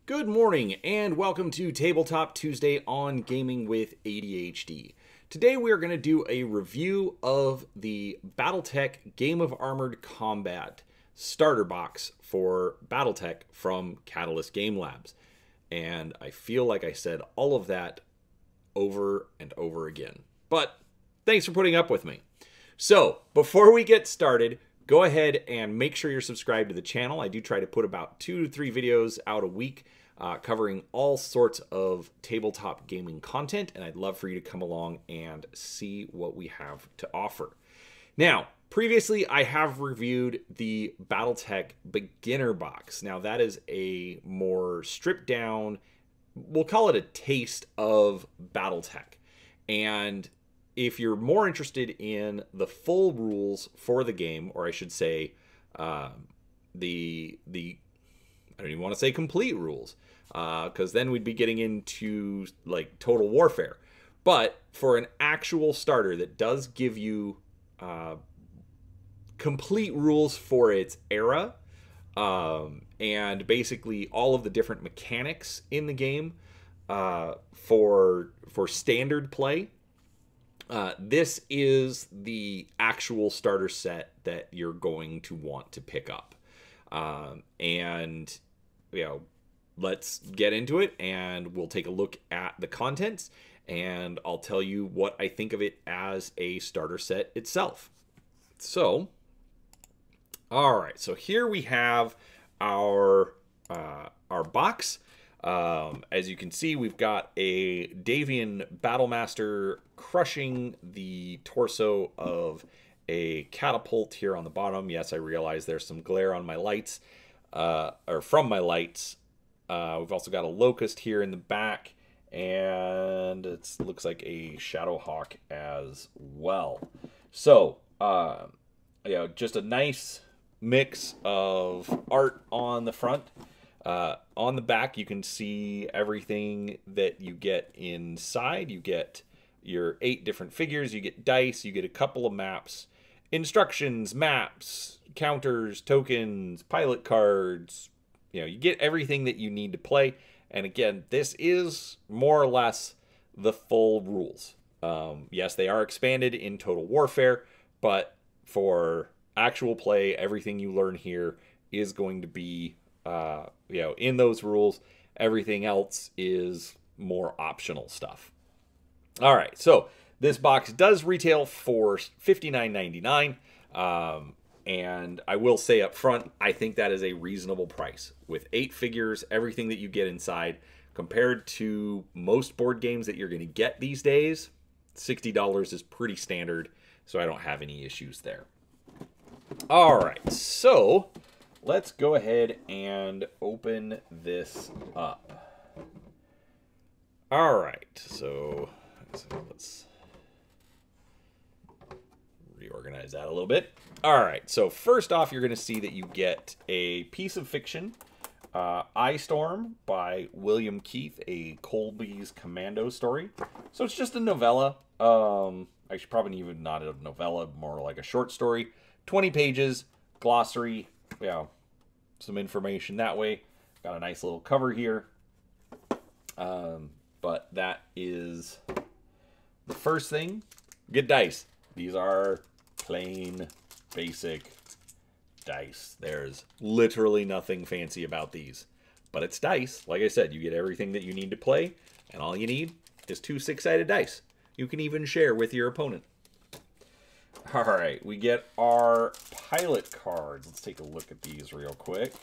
Good morning and welcome to Tabletop Tuesday on Gaming with ADHD. Today we are going to do a review of the Battletech Game of Armored Combat starter box for Battletech from Catalyst Game Labs. And I feel like I said all of that over and over again. But thanks for putting up with me. So, before we get started, go ahead and make sure you're subscribed to the channel. I do try to put about 2 to 3 videos out a week covering all sorts of tabletop gaming content, and I'd love for you to come along and see what we have to offer. Now, previously I have reviewed the Battletech Beginner Box. Now, that is a more stripped down, we'll call it a taste of Battletech. And if you're more interested in the full rules for the game, or I should say, I don't even want to say complete rules, because then we'd be getting into like Total Warfare. But for an actual starter that does give you complete rules for its era, and basically all of the different mechanics in the game for standard play. This is the actual starter set that you're going to want to pick up. And, you know, let's get into it and we'll take a look at the contents and I'll tell you what I think of it as a starter set itself. So, all right, so here we have our box. As you can see, we've got a Davian Battlemaster crushing the torso of a catapult here on the bottom. Yes, I realize there's some glare on my lights, or from my lights. We've also got a Locust here in the back, and it looks like a Shadowhawk as well. So, just a nice mix of art on the front. On the back, you can see everything that you get inside. You get your 8 different figures, you get dice, you get a couple of maps, instructions, maps, counters, tokens, pilot cards. You get everything that you need to play. And again, this is more or less the full rules. Yes, they are expanded in Total Warfare, but for actual play, everything you learn here is going to be in those rules. Everything else is more optional stuff. All right, so this box does retail for $59.99. And I will say up front, I think that is a reasonable price. With 8 figures, everything that you get inside, compared to most board games that you're going to get these days, $60 is pretty standard, so I don't have any issues there. All right, so let's go ahead and open this up. All right, so let's reorganize that a little bit. All right, so first off, you're going to see that you get a piece of fiction, Ice Storm by William Keith, a Colby's Commando story. So it's just a novella. Actually, probably even not a novella, more like a short story. 20 pages, glossary, some information that way. Got a nice little cover here. But that is the first thing. Get dice. These are plain, basic dice. There's literally nothing fancy about these. But it's dice. Like I said, you get everything that you need to play, and all you need is 2 6-sided dice. You can even share with your opponent. All right, we get our pilot cards. Let's take a look at these real quick.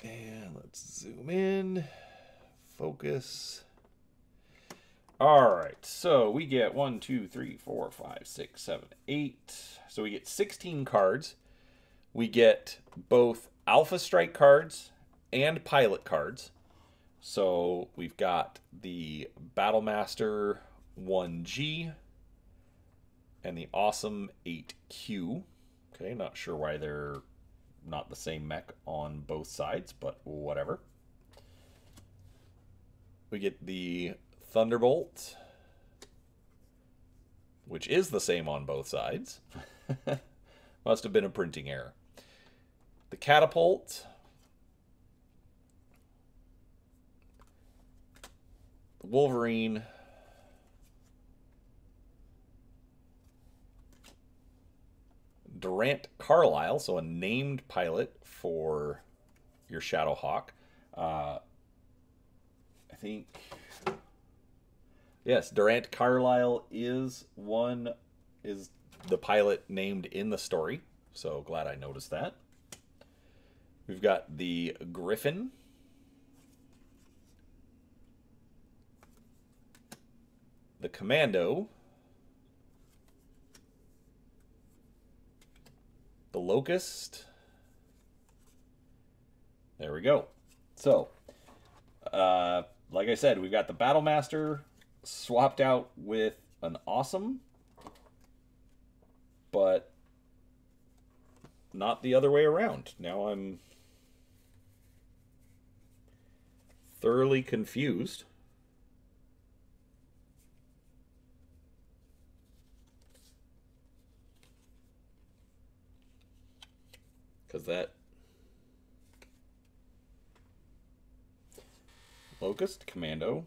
And let's zoom in, focus. All right, so we get 1, 2, 3, 4, 5, 6, 7, 8. So we get 16 cards. We get both Alpha Strike cards and pilot cards. So we've got the Battlemaster 1G and the Awesome 8Q. Okay, not sure why they're not the same mech on both sides, but whatever. We get the Thunderbolt, which is the same on both sides. Must have been a printing error. The Catapult, Wolverine. Durant Carlisle, so a named pilot for your Shadowhawk. I think, yes, Durant Carlisle is the pilot named in the story. So glad I noticed that. We've got the Griffin. The Commando. The Locust. There we go. So, like I said, we've got the Battlemaster swapped out with an Awesome, but not the other way around. Now I'm thoroughly confused. Because that Locust, Commando,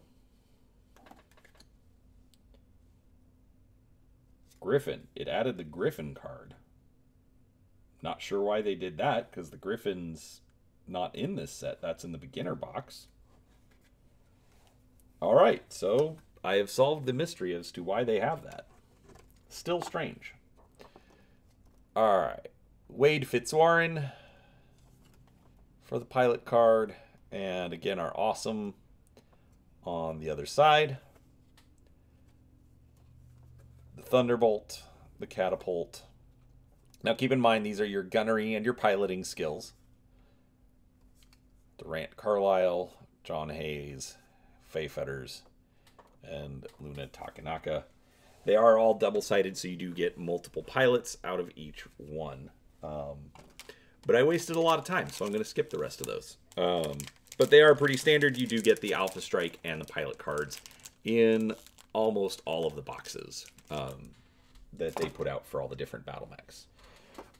Griffin. It added the Griffin card. Not sure why they did that, because the Griffin's not in this set. That's in the beginner box. Alright, so I have solved the mystery as to why they have that. Still strange. Alright. Wade Fitzwarren for the pilot card. And again, our Awesome on the other side. The Thunderbolt, the Catapult. Now keep in mind, these are your gunnery and your piloting skills. Durant Carlisle, John Hayes, Faye Fetters, and Luna Takanaka. They are all double-sided, so you do get multiple pilots out of each one. But I wasted a lot of time, so I'm going to skip the rest of those. But they are pretty standard. You do get the Alpha Strike and the pilot cards in almost all of the boxes that they put out for all the different battle mechs.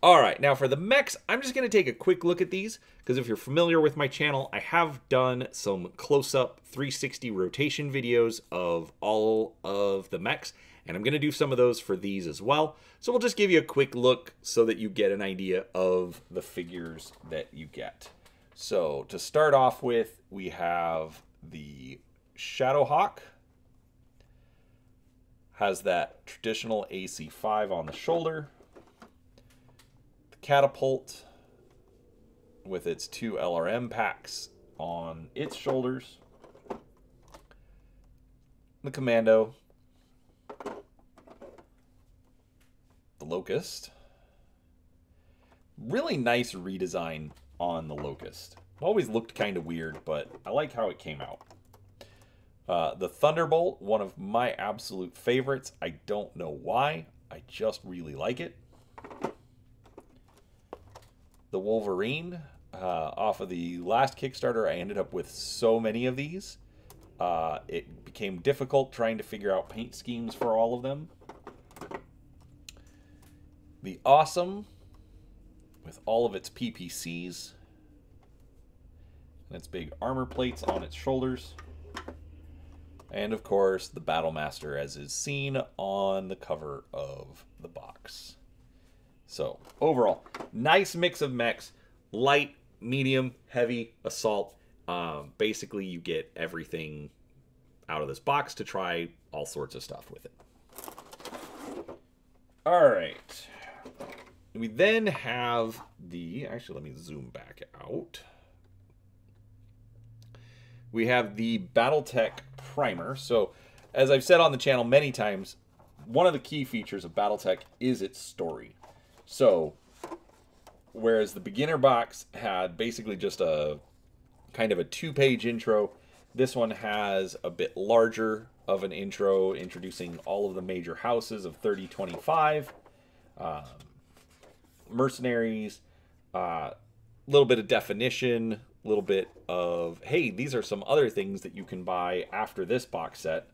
All right, now for the mechs, I'm just going to take a quick look at these, because if you're familiar with my channel, I have done some close-up 360 rotation videos of all of the mechs, and I'm going to do some of those for these as well. So we'll just give you a quick look so that you get an idea of the figures that you get. So to start off with, we have the Shadowhawk. Has that traditional AC5 on the shoulder. The Catapult with its 2 LRM packs on its shoulders. The Commando. The Locust. Really nice redesign on the Locust. Always looked kind of weird, but I like how it came out. The Thunderbolt, one of my absolute favorites. I don't know why. I just really like it. The Wolverine. Off of the last Kickstarter, I ended up with so many of these. It became difficult trying to figure out paint schemes for all of them. The Awesome, with all of its PPCs and its big armor plates on its shoulders. And of course, the Battlemaster, as is seen on the cover of the box. So, overall, nice mix of mechs. Light, medium, heavy, assault. Basically, you get everything out of this box to try all sorts of stuff with it. All right. We then have the... Actually, let me zoom back out. We have the Battletech Primer. So, as I've said on the channel many times, one of the key features of Battletech is its story. So, whereas the beginner box had basically just a kind of a 2-page intro, this one has a bit larger of an intro introducing all of the major houses of 3025, mercenaries, little bit of definition, a little bit of, hey, these are some other things that you can buy after this box set.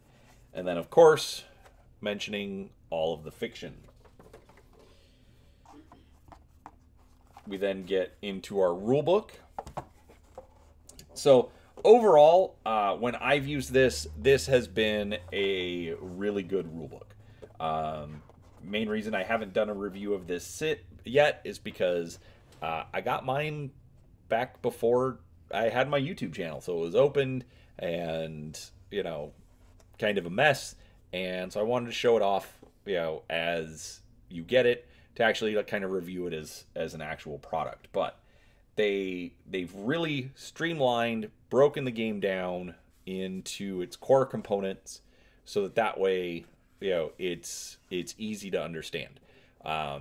And then, of course, mentioning all of the fiction. We then get into our rule book. So overall, when I've used this, this has been a really good rulebook. Main reason I haven't done a review of this yet is because I got mine back before I had my YouTube channel, so it was opened and kind of a mess, and so I wanted to show it off, as you get it, to actually kind of review it as an actual product. But they've really streamlined, broken the game down into its core components, so that way it's easy to understand.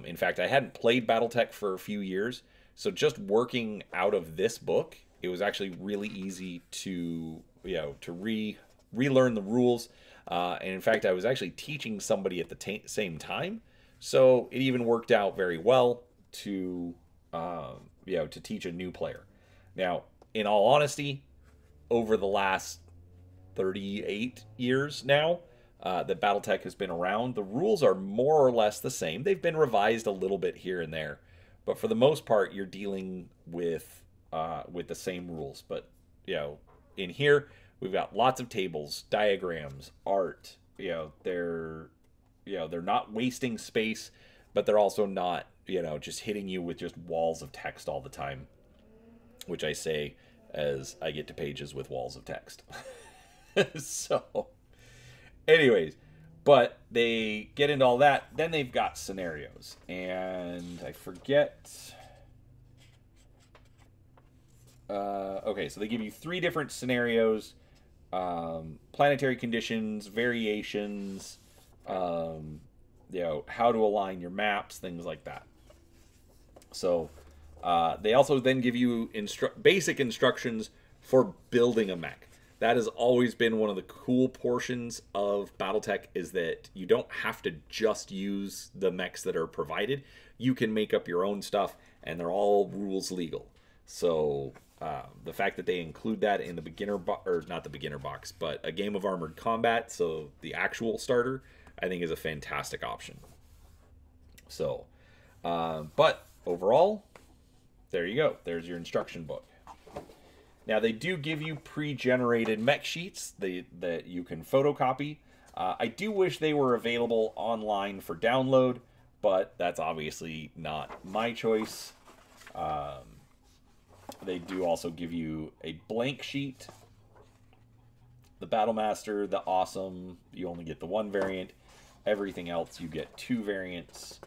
In fact, I hadn't played Battletech for a few years, so just working out of this book, it was actually really easy to relearn the rules. And in fact, I was actually teaching somebody at the same time, so it even worked out very well to to teach a new player. Now, in all honesty, over the last 38 years now that Battletech has been around, the rules are more or less the same. They've been revised a little bit here and there, but for the most part, you're dealing with the same rules. But in here, we've got lots of tables, diagrams, art. They're not wasting space, but they're also not just hitting you with just walls of text all the time, which I say as I get to pages with walls of text. So, anyways, but they get into all that. Then they've got scenarios, and I forget. Okay, so they give you 3 different scenarios: planetary conditions, variations, how to align your maps, things like that. So they also then give you basic instructions for building a mech. That has always been one of the cool portions of Battletech, is that you don't have to just use the mechs that are provided. You can make up your own stuff, and they're all rules legal. So the fact that they include that in the beginner or not the beginner box, but a game of Armored Combat, so the actual starter, I think is a fantastic option. So, but overall, there you go. There's your instruction book. Now, they do give you pre-generated mech sheets that you can photocopy. I do wish they were available online for download, but that's obviously not my choice. They do also give you a blank sheet. The Battlemaster, the Awesome, you only get the 1 variant. Everything else, you get 2 variants.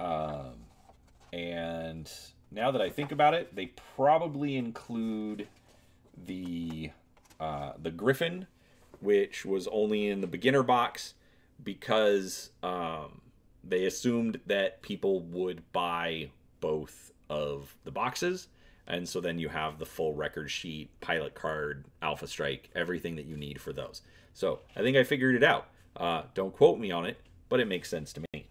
And now that I think about it, they probably include the Griffin, which was only in the beginner box because they assumed that people would buy both of the boxes, and so then you have the full record sheet, pilot card, Alpha Strike, everything that you need for those. So I think I figured it out. Don't quote me on it, but it makes sense to me.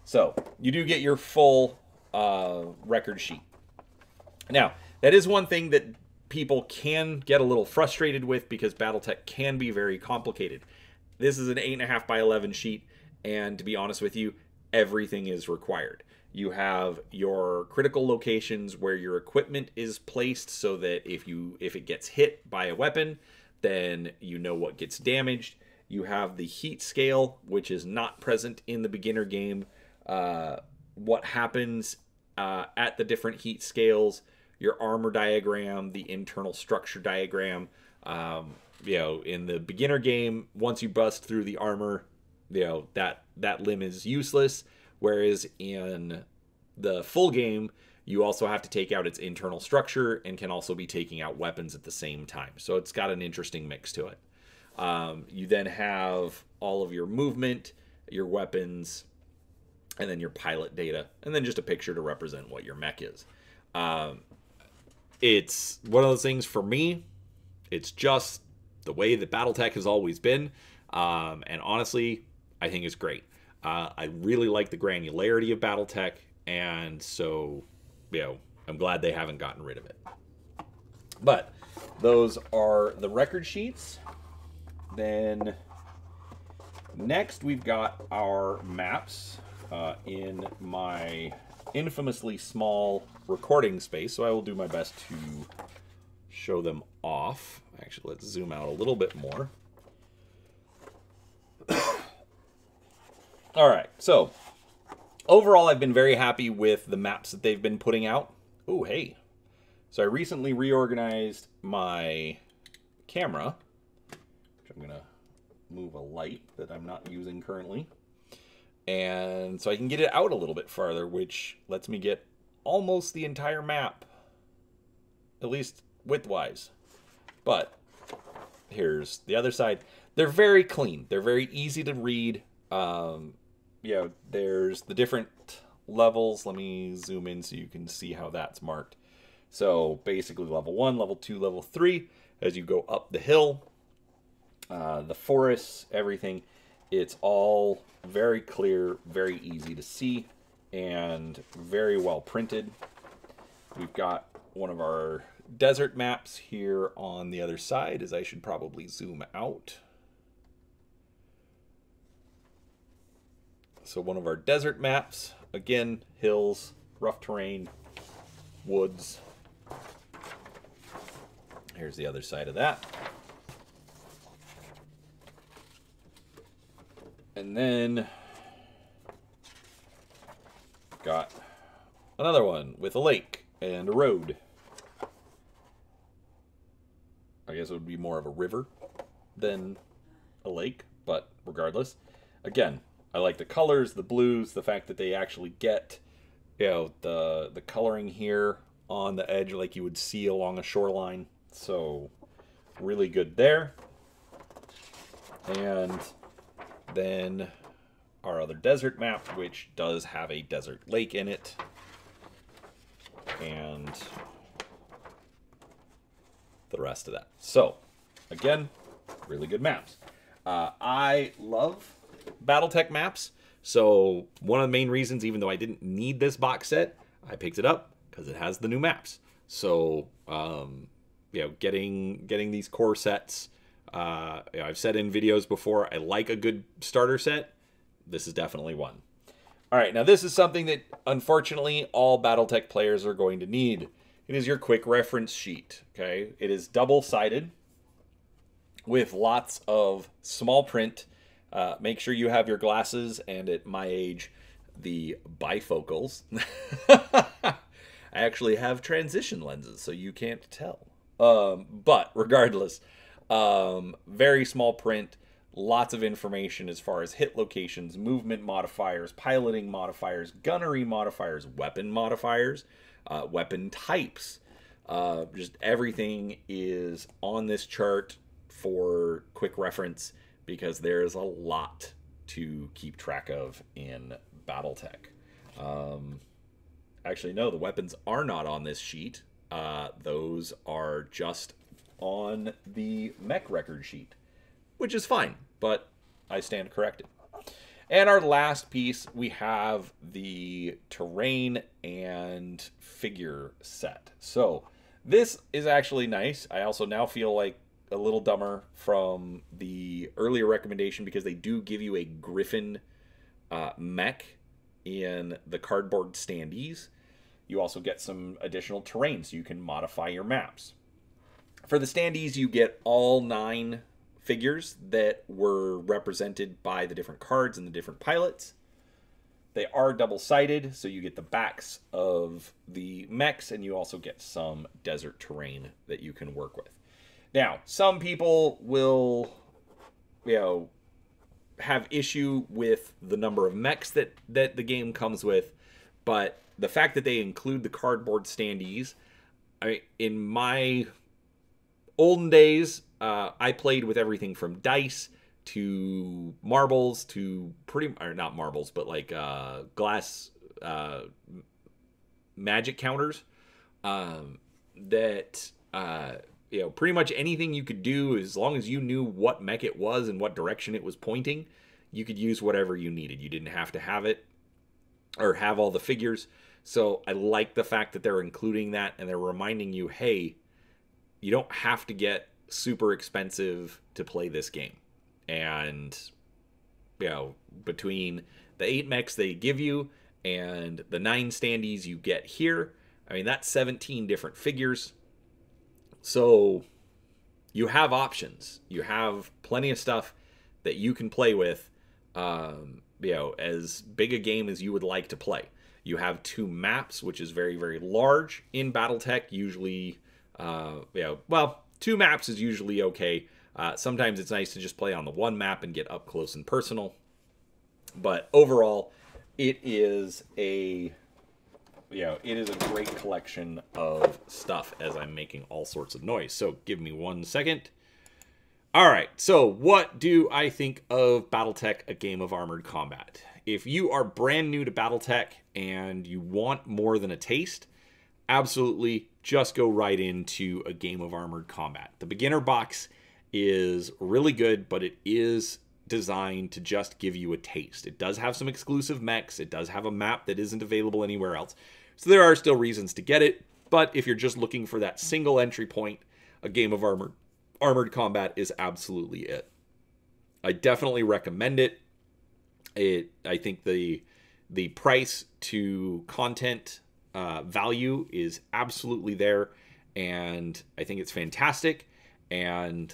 So you do get your full record sheet. Now, that is one thing that people can get a little frustrated with, because Battletech can be very complicated. This is an 8.5 by 11 sheet, and to be honest with you, everything is required. You have your critical locations where your equipment is placed, so that if it gets hit by a weapon, then you know what gets damaged. You have the heat scale, which is not present in the beginner game. What happens at the different heat scales, your armor diagram, the internal structure diagram. In the beginner game, once you bust through the armor, that limb is useless. Whereas in the full game, you also have to take out its internal structure and can also be taking out weapons at the same time. So it's got an interesting mix to it. You then have all of your movement, your weapons, and then your pilot data, and then just a picture to represent what your mech is. It's one of those things for me. It's just the way that Battletech has always been. And honestly, I think it's great. I really like the granularity of Battletech, and so, I'm glad they haven't gotten rid of it. But those are the record sheets. Then next we've got our maps in my infamously small recording space, so I will do my best to show them off. Actually, let's zoom out a little bit more. All right, so overall, I've been very happy with the maps that they've been putting out. Oh, hey. So I recently reorganized my camera, which I'm going to move a light that I'm not using currently. And so I can get it out a little bit farther, which lets me get almost the entire map, at least width-wise. But here's the other side. They're very clean. They're very easy to read. You know, there's the different levels. Let me zoom in so you can see how that's marked. So basically level 1, level 2, level 3, as you go up the hill, the forests, everything, it's all very clear, very easy to see, and very well printed. We've got one of our desert maps here on the other side, as I should probably zoom out. So one of our desert maps, again, hills, rough terrain, woods. Here's the other side of that. And then got another one with a lake and a road. I guess it would be more of a river than a lake, but regardless. Again, I like the colors, the blues, the fact that they actually get, you know, the coloring here on the edge like you would see along a shoreline. So really good there. And then our other desert map, which does have a desert lake in it. And the rest of that. So again, really good maps. I love Battletech maps. So one of the main reasons, even though I didn't need this box set, I picked it up because it has the new maps. So, you know, getting these core sets, you know, I've said in videos before, I like a good starter set. This is definitely one. All right, now this is something that unfortunately all Battletech players are going to need. It is your quick reference sheet, okay? It is double-sided with lots of small print. Make sure you have your glasses, and at my age, the bifocals. I actually have transition lenses, so you can't tell. But regardless, very small print, lots of information as far as hit locations, movement modifiers, piloting modifiers, gunnery modifiers, weapon modifiers, weapon types. Just everything is on this chart for quick reference, because there's a lot to keep track of in Battletech. Actually, no, the weapons are not on this sheet. Those are just on the mech record sheet, which is fine, but I stand corrected. And our last piece, we have the terrain and figure set. So this is actually nice. I also now feel like a little dumber from the earlier recommendation, because they do give you a Griffin mech in the cardboard standees. You also get some additional terrain, so you can modify your maps. For the standees, you get all 9 figures that were represented by the different cards and the different pilots. They are double-sided, so you get the backs of the mechs, and you also get some desert terrain that you can work with. Now, some people will, you know, have issue with the number of mechs that the game comes with, but the fact that they include the cardboard standees, I mean, in my olden days, I played with everything from dice to marbles to or not marbles, but like glass magic counters. You know, pretty much anything you could do, as long as you knew what mech it was and what direction it was pointing, you could use whatever you needed. You didn't have to have it or have all the figures. So I like the fact that they're including that, and they're reminding you, hey, you don't have to get super expensive to play this game. And, you know, between the 8 mechs they give you and the 9 standees you get here, I mean, that's 17 different figures. So you have options. You have plenty of stuff that you can play with, as big a game as you would like to play. You have 2 maps, which is very, very large in Battletech. Usually, 2 maps is usually okay. Sometimes it's nice to just play on the 1 map and get up close and personal. But overall, it is a great collection of stuff as I'm making all sorts of noise. So give me 1 second. All right, so what do I think of Battletech, a game of armored combat? If you are brand new to Battletech and you want more than a taste, absolutely just go right into a game of armored combat. The beginner box is really good, but it is designed to just give you a taste. It does have some exclusive mechs. It does have a map that isn't available anywhere else. So there are still reasons to get it, but if you're just looking for that single entry point, a game of armored combat is absolutely it. I definitely recommend it. I think the price to content value is absolutely there, and I think it's fantastic. And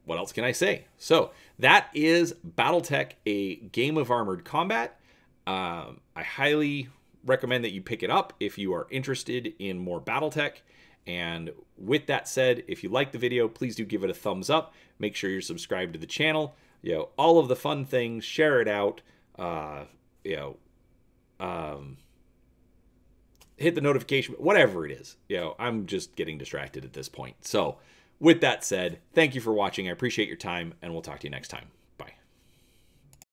what else can I say? So that is Battletech, a game of armored combat. I highly recommend that you pick it up if you are interested in more Battletech. And with that said, if you like the video, please do give it a thumbs up. Make sure you're subscribed to the channel. All of the fun things, share it out. Hit the notification, whatever it is. I'm just getting distracted at this point. So with that said, thank you for watching. I appreciate your time, and we'll talk to you next time.